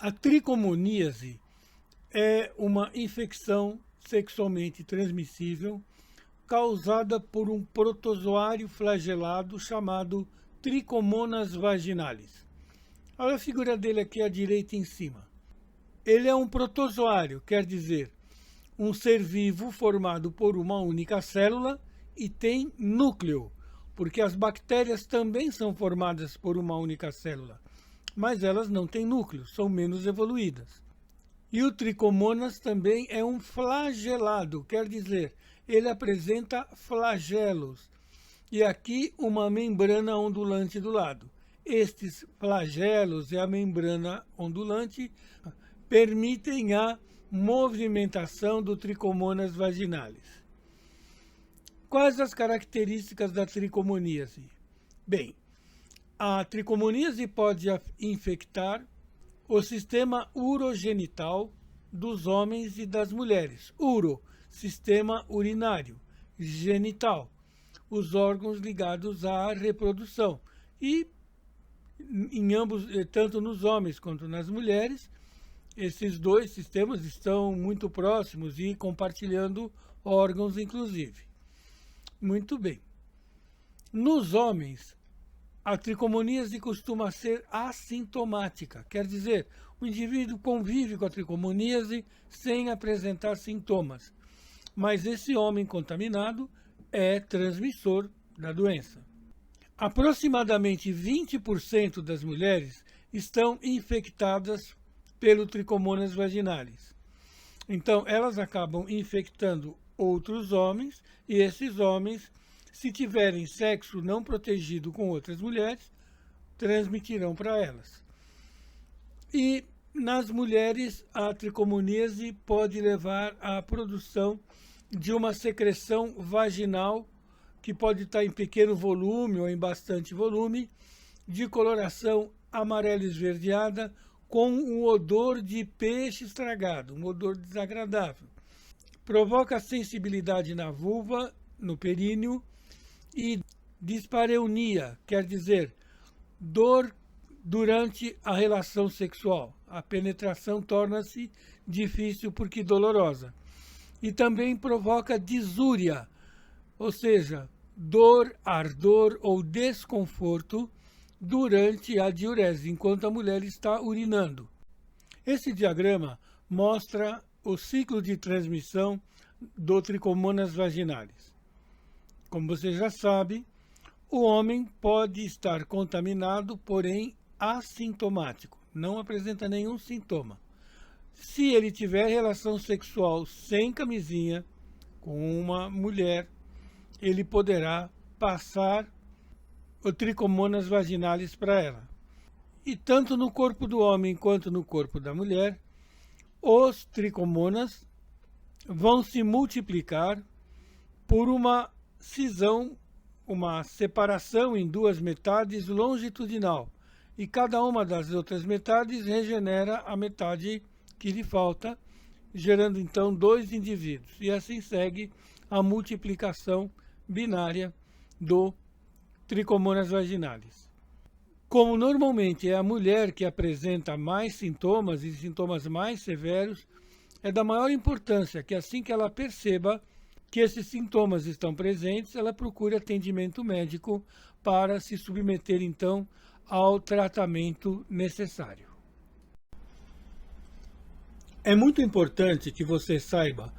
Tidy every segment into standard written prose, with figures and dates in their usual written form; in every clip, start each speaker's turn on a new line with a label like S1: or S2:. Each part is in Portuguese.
S1: A tricomoníase é uma infecção sexualmente transmissível causada por um protozoário flagelado chamado Trichomonas vaginalis. Olha a figura dele aqui à direita em cima. Ele é um protozoário, quer dizer, um ser vivo formado por uma única célula e tem núcleo, porque as bactérias também são formadas por uma única célula, mas elas não têm núcleo, são menos evoluídas. E o Trichomonas também é um flagelado, quer dizer, ele apresenta flagelos. E aqui uma membrana ondulante do lado. Estes flagelos e a membrana ondulante permitem a movimentação do Trichomonas vaginalis. Quais as características da tricomoníase? Bem, a tricomoníase pode infectar o sistema urogenital dos homens e das mulheres. Uro, sistema urinário. Genital, os órgãos ligados à reprodução. E em ambos, tanto nos homens quanto nas mulheres, esses dois sistemas estão muito próximos e compartilhando órgãos, inclusive. Muito bem. Nos homens, a tricomoníase costuma ser assintomática, quer dizer, o indivíduo convive com a tricomoníase sem apresentar sintomas, mas esse homem contaminado é transmissor da doença. Aproximadamente 20% das mulheres estão infectadas pelo Trichomonas vaginalis. Então, elas acabam infectando outros homens, e esses homens, se tiverem sexo não protegido com outras mulheres, transmitirão para elas. E nas mulheres, a tricomoníase pode levar à produção de uma secreção vaginal que pode estar em pequeno volume ou em bastante volume, de coloração amarela esverdeada, com um odor de peixe estragado, um odor desagradável. Provoca sensibilidade na vulva, no períneo, e dispareunia, quer dizer, dor durante a relação sexual. A penetração torna-se difícil porque dolorosa. E também provoca disúria, ou seja, dor, ardor ou desconforto durante a diurese, enquanto a mulher está urinando. Esse diagrama mostra o ciclo de transmissão do Trichomonas vaginalis. Como você já sabe, o homem pode estar contaminado, porém assintomático, não apresenta nenhum sintoma. Se ele tiver relação sexual sem camisinha com uma mulher, ele poderá passar o Trichomonas vaginalis para ela. E tanto no corpo do homem quanto no corpo da mulher, os tricomonas vão se multiplicar por uma cisão, uma separação em duas metades longitudinal. E cada uma das outras metades regenera a metade que lhe falta, gerando então dois indivíduos. E assim segue a multiplicação binária do Trichomonas vaginalis. Como normalmente é a mulher que apresenta mais sintomas e sintomas mais severos, é da maior importância que assim que ela perceba que esses sintomas estão presentes, ela procure atendimento médico para se submeter então ao tratamento necessário. É muito importante que você saiba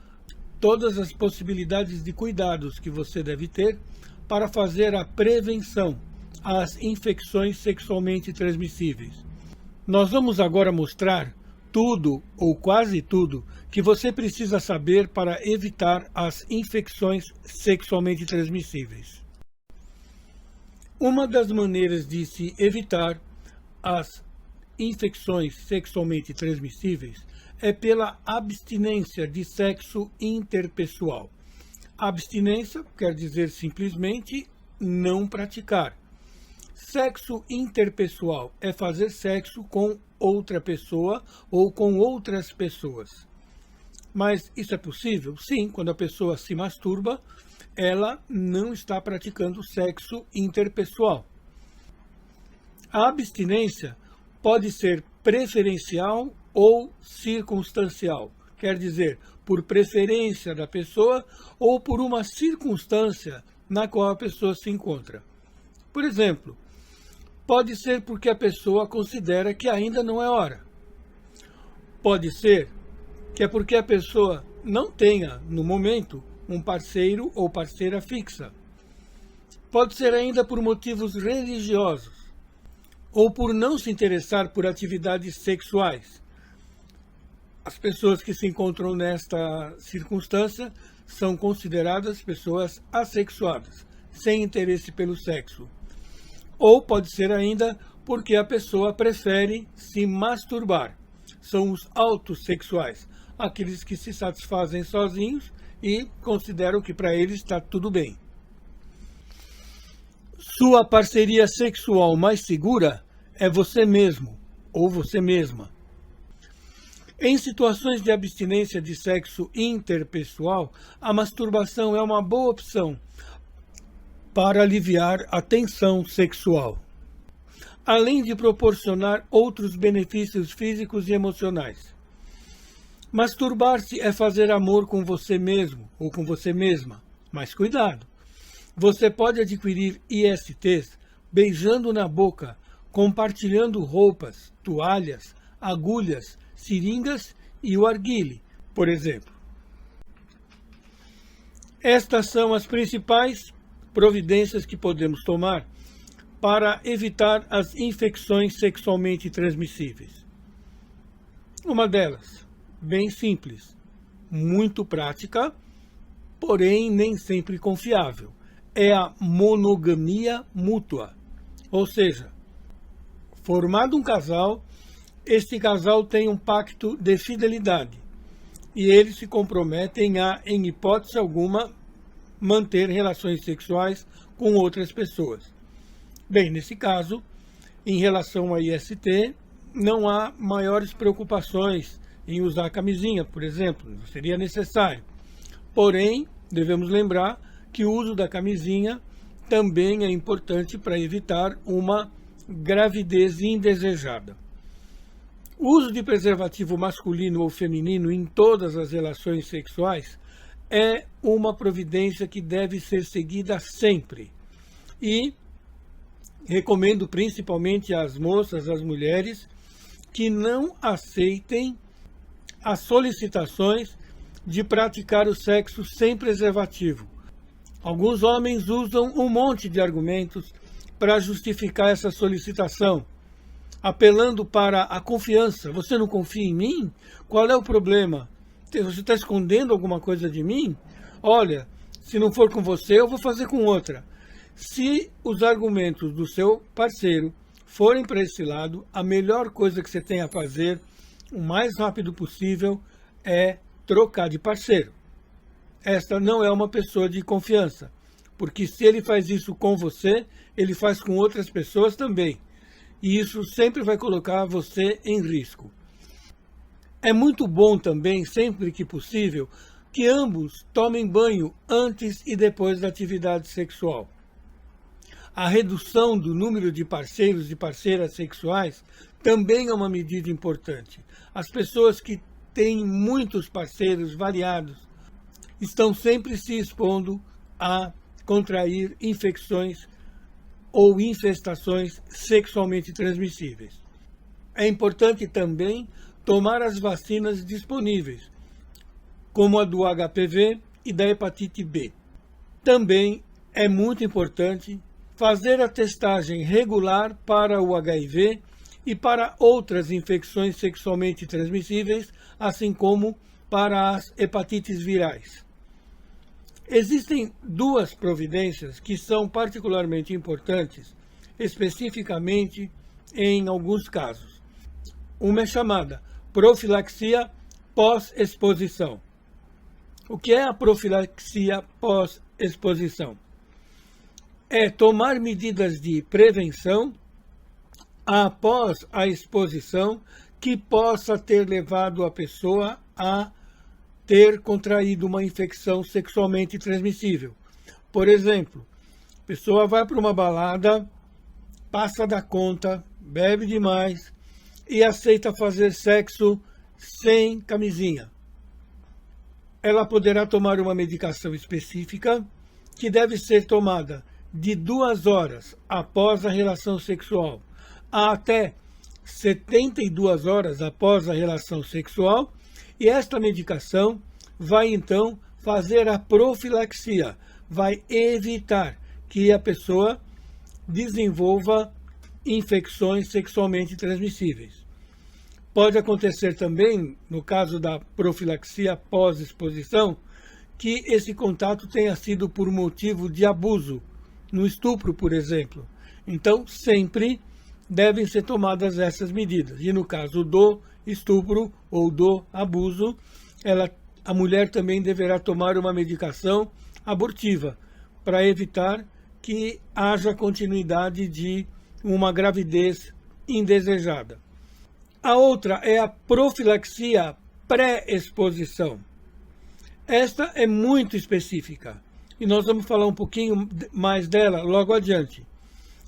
S1: todas as possibilidades de cuidados que você deve ter para fazer a prevenção às infecções sexualmente transmissíveis. Nós vamos agora mostrar tudo ou quase tudo que você precisa saber para evitar as infecções sexualmente transmissíveis. Uma das maneiras de se evitar as infecções sexualmente transmissíveis é pela abstinência de sexo interpessoal. Abstinência quer dizer simplesmente não praticar. Sexo interpessoal é fazer sexo com outra pessoa ou com outras pessoas. Mas isso é possível? Sim, quando a pessoa se masturba, ela não está praticando sexo interpessoal. A abstinência pode ser preferencial ou circunstancial. Quer dizer, por preferência da pessoa ou por uma circunstância na qual a pessoa se encontra. Por exemplo, pode ser porque a pessoa considera que ainda não é hora. Pode ser que é porque a pessoa não tenha, no momento, um parceiro ou parceira fixa. Pode ser ainda por motivos religiosos, ou por não se interessar por atividades sexuais. As pessoas que se encontram nesta circunstância são consideradas pessoas assexuadas, sem interesse pelo sexo. Ou pode ser ainda porque a pessoa prefere se masturbar. São os autossexuais, aqueles que se satisfazem sozinhos e consideram que para eles está tudo bem. Sua parceria sexual mais segura é você mesmo ou você mesma. Em situações de abstinência de sexo interpessoal, a masturbação é uma boa opção para aliviar a tensão sexual, além de proporcionar outros benefícios físicos e emocionais. Masturbar-se é fazer amor com você mesmo ou com você mesma, mas cuidado! Você pode adquirir ISTs beijando na boca, compartilhando roupas, toalhas, agulhas, seringas e o arguile, por exemplo. Estas são as principais providências que podemos tomar para evitar as infecções sexualmente transmissíveis. Uma delas, bem simples, muito prática, porém nem sempre confiável, é a monogamia mútua. Ou seja, formado um casal, este casal tem um pacto de fidelidade e eles se comprometem a, em hipótese alguma, manter relações sexuais com outras pessoas. Bem, nesse caso, em relação a IST, não há maiores preocupações em usar camisinha, por exemplo, não seria necessário. Porém, devemos lembrar que o uso da camisinha também é importante para evitar uma gravidez indesejada. O uso de preservativo masculino ou feminino em todas as relações sexuais é uma providência que deve ser seguida sempre. E recomendo principalmente às moças, às mulheres, que não aceitem as solicitações de praticar o sexo sem preservativo. Alguns homens usam um monte de argumentos para justificar essa solicitação, apelando para a confiança. Você não confia em mim? Qual é o problema? Você está escondendo alguma coisa de mim? Olha, se não for com você, eu vou fazer com outra. Se os argumentos do seu parceiro forem para esse lado, a melhor coisa que você tem a fazer, o mais rápido possível, é trocar de parceiro. Esta não é uma pessoa de confiança, porque se ele faz isso com você, ele faz com outras pessoas também. E isso sempre vai colocar você em risco. É muito bom também, sempre que possível, que ambos tomem banho antes e depois da atividade sexual. A redução do número de parceiros e parceiras sexuais também é uma medida importante. As pessoas que têm muitos parceiros variados estão sempre se expondo a contrair infecções ou infestações sexualmente transmissíveis. É importante também tomar as vacinas disponíveis, como a do HPV e da hepatite B. Também é muito importante fazer a testagem regular para o HIV e para outras infecções sexualmente transmissíveis, assim como para as hepatites virais. Existem duas providências que são particularmente importantes, especificamente em alguns casos. Uma é chamada profilaxia pós-exposição. O que é a profilaxia pós-exposição? É tomar medidas de prevenção após a exposição que possa ter levado a pessoa a ter contraído uma infecção sexualmente transmissível. Por exemplo, a pessoa vai para uma balada, passa da conta, bebe demais, e aceita fazer sexo sem camisinha. Ela poderá tomar uma medicação específica que deve ser tomada de 2 horas após a relação sexual a até 72 horas após a relação sexual, e esta medicação vai então fazer a profilaxia, vai evitar que a pessoa desenvolva infecções sexualmente transmissíveis. Pode acontecer também, no caso da profilaxia pós-exposição, que esse contato tenha sido por motivo de abuso, no estupro, por exemplo. Então, sempre devem ser tomadas essas medidas. E no caso do estupro ou do abuso, a mulher também deverá tomar uma medicação abortiva para evitar que haja continuidade de uma gravidez indesejada. A outra é a profilaxia pré-exposição. Esta é muito específica e nós vamos falar um pouquinho mais dela logo adiante.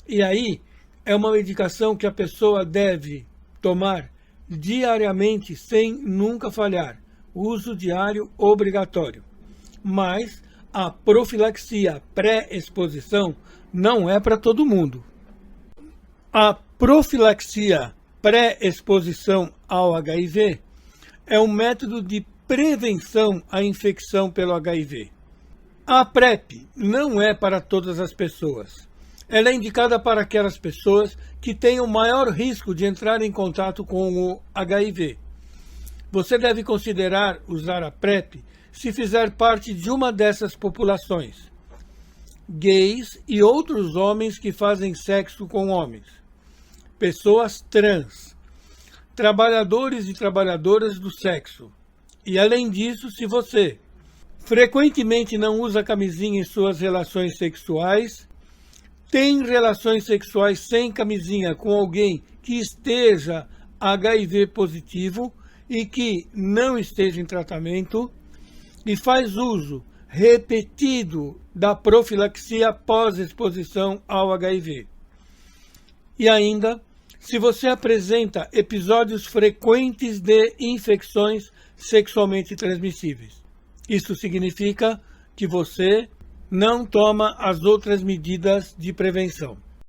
S1: E aí é uma medicação que a pessoa deve tomar diariamente sem nunca falhar. Uso diário obrigatório. Mas a profilaxia pré-exposição não é para todo mundo. A profilaxia pré-exposição ao HIV é um método de prevenção à infecção pelo HIV. A PrEP não é para todas as pessoas. Ela é indicada para aquelas pessoas que tenham maior risco de entrar em contato com o HIV. Você deve considerar usar a PrEP se fizer parte de uma dessas populações: gays e outros homens que fazem sexo com homens, pessoas trans, trabalhadores e trabalhadoras do sexo. E além disso, se você frequentemente não usa camisinha em suas relações sexuais, tem relações sexuais sem camisinha com alguém que esteja HIV positivo e que não esteja em tratamento, e faz uso repetido da profilaxia pós-exposição ao HIV. E ainda, se você apresenta episódios frequentes de infecções sexualmente transmissíveis. Isso significa que você não toma as outras medidas de prevenção.